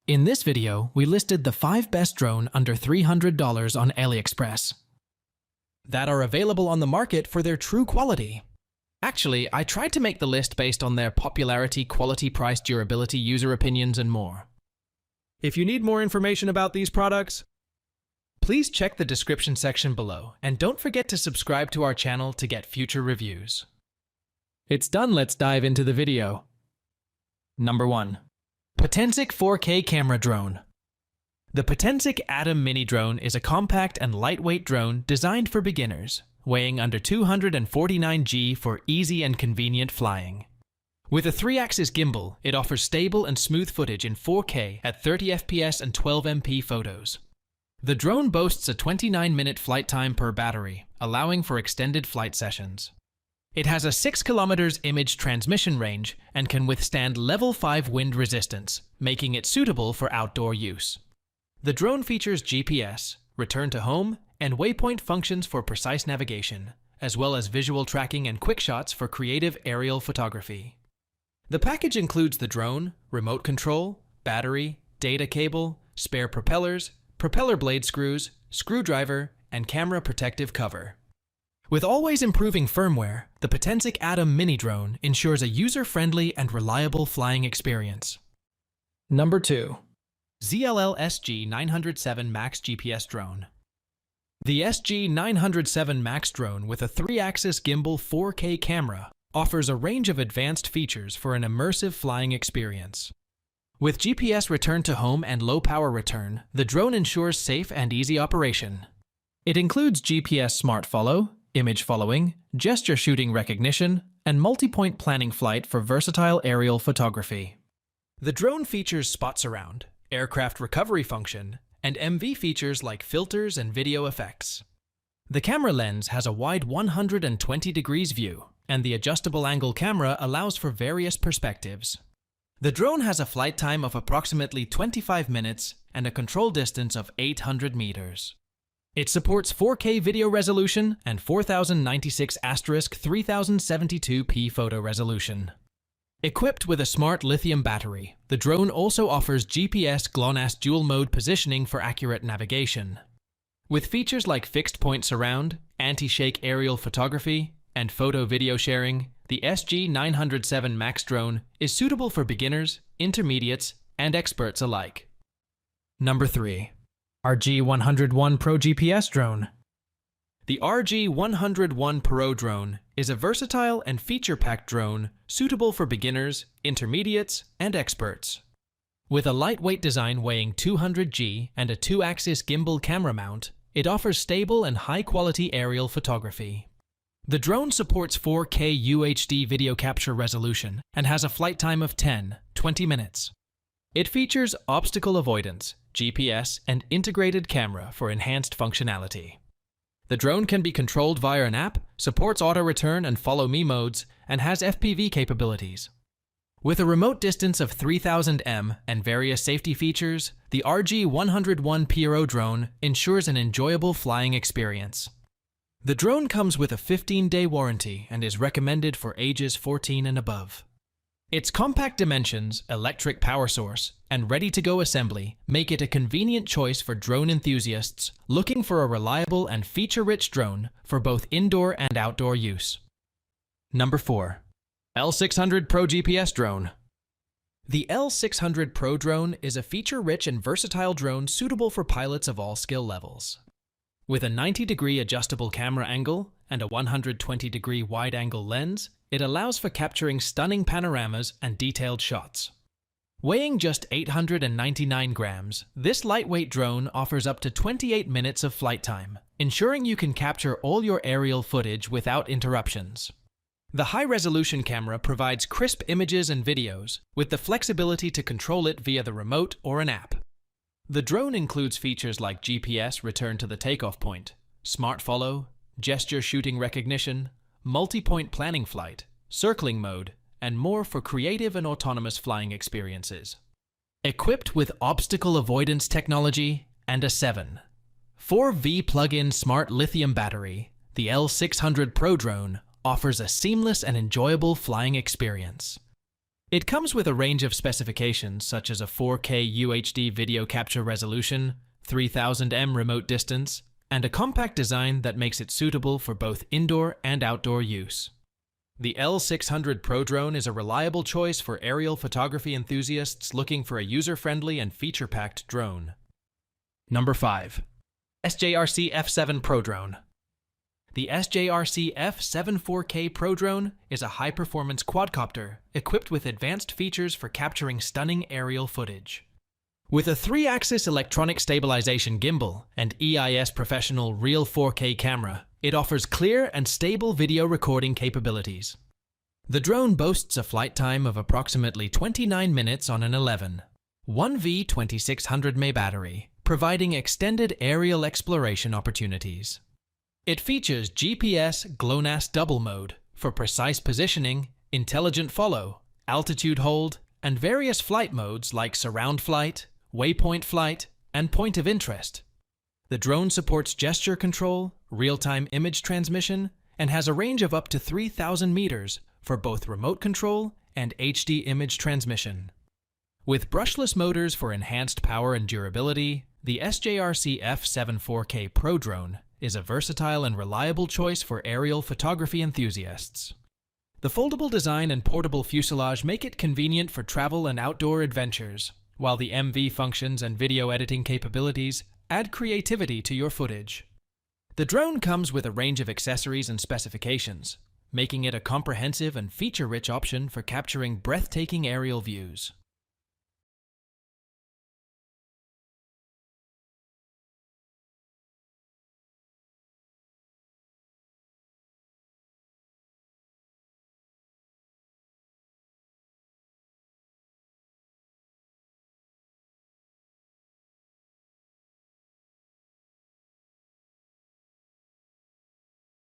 In this video, we listed the 5 best drone under $300 on AliExpress that are available on the market for their true quality. Actually, I tried to make the list based on their popularity, quality, price, durability, user opinions, and more. If you need more information about these products, please check the description section below, and don't forget to subscribe to our channel to get future reviews. It's done, let's dive into the video. Number 1. Potensic 4K Camera Drone. The Potensic Atom Mini Drone is a compact and lightweight drone designed for beginners, weighing under 249 g for easy and convenient flying. With a 3-axis gimbal, it offers stable and smooth footage in 4K at 30 fps and 12 MP photos. The drone boasts a 29-minute flight time per battery, allowing for extended flight sessions. It has a 6 km image transmission range and can withstand level 5 wind resistance, making it suitable for outdoor use. The drone features GPS, return to home, and waypoint functions for precise navigation, as well as visual tracking and quick shots for creative aerial photography. The package includes the drone, remote control, battery, data cable, spare propellers, propeller blade screws, screwdriver, and camera protective cover. With always improving firmware, the Potensic Atom Mini Drone ensures a user-friendly and reliable flying experience. Number 2. ZLL SG907 Max GPS Drone. The SG907 Max drone with a 3-axis gimbal 4K camera offers a range of advanced features for an immersive flying experience. With GPS return to home and low power return, the drone ensures safe and easy operation. It includes GPS Smart Follow, image following, gesture shooting recognition, and multi-point planning flight for versatile aerial photography. The drone features spot surround, aircraft recovery function, and MV features like filters and video effects. The camera lens has a wide 120 degrees view, and the adjustable angle camera allows for various perspectives. The drone has a flight time of approximately 25 minutes and a control distance of 800 meters. It supports 4K video resolution and 4096*3072p photo resolution. Equipped with a smart lithium battery, the drone also offers GPS GLONASS dual mode positioning for accurate navigation. With features like fixed point surround, anti-shake aerial photography, and photo-video sharing, the SG907 Max drone is suitable for beginners, intermediates, and experts alike. Number 3. RG101 Pro GPS Drone. The RG101 Pro Drone is a versatile and feature-packed drone suitable for beginners, intermediates, and experts. With a lightweight design weighing 200 g and a 2-axis gimbal camera mount, it offers stable and high-quality aerial photography. The drone supports 4K UHD video capture resolution and has a flight time of 10-20 minutes. It features obstacle avoidance, GPS, and integrated camera for enhanced functionality. The drone can be controlled via an app, supports auto-return and follow-me modes, and has FPV capabilities. With a remote distance of 3000 m and various safety features, the RG101 Pro Drone ensures an enjoyable flying experience. The drone comes with a 15-day warranty and is recommended for ages 14 and above. Its compact dimensions, electric power source, and ready-to-go assembly make it a convenient choice for drone enthusiasts looking for a reliable and feature-rich drone for both indoor and outdoor use. Number 4. L600 Pro GPS Drone. The L600 Pro Drone is a feature-rich and versatile drone suitable for pilots of all skill levels. With a 90-degree adjustable camera angle and a 120-degree wide-angle lens, it allows for capturing stunning panoramas and detailed shots. Weighing just 899 grams, this lightweight drone offers up to 28 minutes of flight time, ensuring you can capture all your aerial footage without interruptions. The high-resolution camera provides crisp images and videos, with the flexibility to control it via the remote or an app. The drone includes features like GPS return to the takeoff point, smart follow, gesture shooting recognition, multi-point planning flight, circling mode, and more for creative and autonomous flying experiences. Equipped with obstacle avoidance technology and a 7.4V plug-in smart lithium battery, the L600 Pro Drone offers a seamless and enjoyable flying experience. It comes with a range of specifications such as a 4K UHD video capture resolution, 3000 remote distance, and a compact design that makes it suitable for both indoor and outdoor use. The L600 Pro Drone is a reliable choice for aerial photography enthusiasts looking for a user-friendly and feature-packed drone. Number 5. SJRC F7 Pro Drone. The SJRC F7 4K Pro Drone is a high-performance quadcopter equipped with advanced features for capturing stunning aerial footage. With a 3-axis electronic stabilization gimbal and EIS Professional Real 4K camera, it offers clear and stable video recording capabilities. The drone boasts a flight time of approximately 29 minutes on an 1V 2600 mAh battery, providing extended aerial exploration opportunities. It features GPS GLONASS double mode for precise positioning, intelligent follow, altitude hold, and various flight modes like surround flight, waypoint flight, and point of interest. The drone supports gesture control, real-time image transmission, and has a range of up to 3,000 meters for both remote control and HD image transmission. With brushless motors for enhanced power and durability, the SJRC F7 4K Pro Drone is a versatile and reliable choice for aerial photography enthusiasts. The foldable design and portable fuselage make it convenient for travel and outdoor adventures, while the MV functions and video editing capabilities add creativity to your footage. The drone comes with a range of accessories and specifications, making it a comprehensive and feature-rich option for capturing breathtaking aerial views.